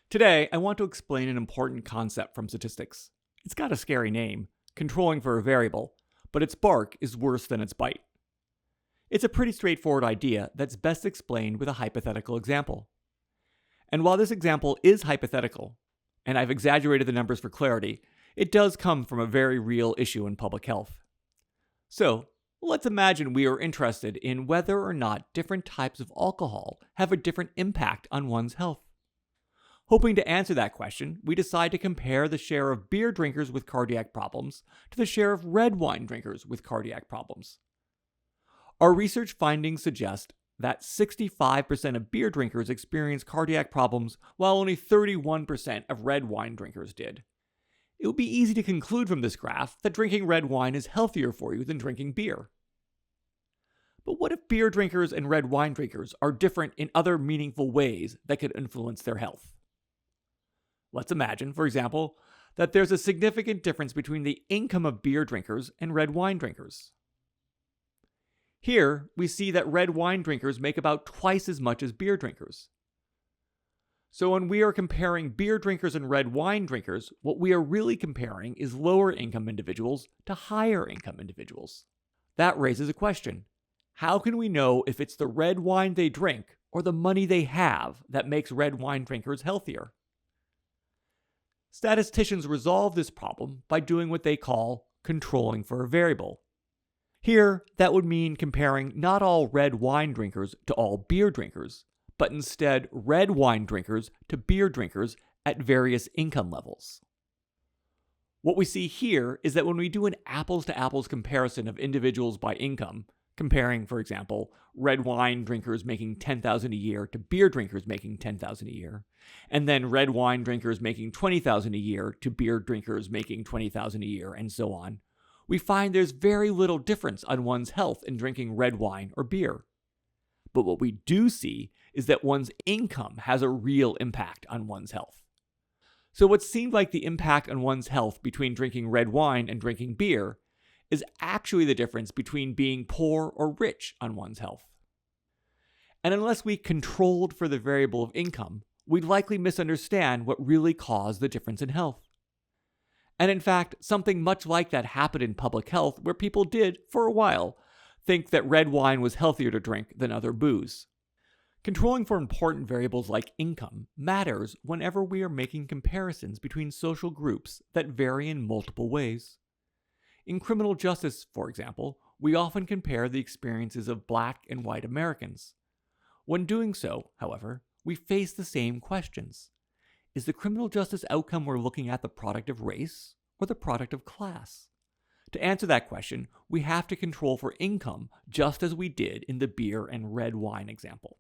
Today, I want to explain an important concept from statistics. It's got a scary name, controlling for a variable, but its bark is worse than its bite. It's a pretty straightforward idea that's best explained with a hypothetical example. And while this example is hypothetical, and I've exaggerated the numbers for clarity, it does come from a very real issue in public health. So, let's imagine we are interested in whether or not different types of alcohol have a different impact on one's health. Hoping to answer that question, we decide to compare the share of beer drinkers with cardiac problems to the share of red wine drinkers with cardiac problems. Our research findings suggest that 65% of beer drinkers experience cardiac problems, while only 31% of red wine drinkers did. It would be easy to conclude from this graph that drinking red wine is healthier for you than drinking beer. But what if beer drinkers and red wine drinkers are different in other meaningful ways that could influence their health? Let's imagine, for example, that there's a significant difference between the income of beer drinkers and red wine drinkers. Here, we see that red wine drinkers make about twice as much as beer drinkers. So when we are comparing beer drinkers and red wine drinkers, what we are really comparing is lower income individuals to higher income individuals. That raises a question. How can we know if it's the red wine they drink or the money they have that makes red wine drinkers healthier? Statisticians resolve this problem by doing what they call controlling for a variable. Here, that would mean comparing not all red wine drinkers to all beer drinkers, but instead red wine drinkers to beer drinkers at various income levels. What we see here is that when we do an apples-to-apples comparison of individuals by income, comparing, for example, red wine drinkers making $10,000 a year to beer drinkers making $10,000 a year, and then red wine drinkers making $20,000 a year to beer drinkers making $20,000 a year, and so on, we find there's very little difference on one's health in drinking red wine or beer. But what we do see is that one's income has a real impact on one's health. So what seemed like the impact on one's health between drinking red wine and drinking beer is actually the difference between being poor or rich on one's health. And unless we controlled for the variable of income, we'd likely misunderstand what really caused the difference in health. And in fact, something much like that happened in public health, where people did, for a while, think that red wine was healthier to drink than other booze. Controlling for important variables like income matters whenever we are making comparisons between social groups that vary in multiple ways. In criminal justice, for example, we often compare the experiences of Black and white Americans. When doing so, however, we face the same questions. Is the criminal justice outcome we're looking at the product of race or the product of class? To answer that question, we have to control for income just as we did in the beer and red wine example.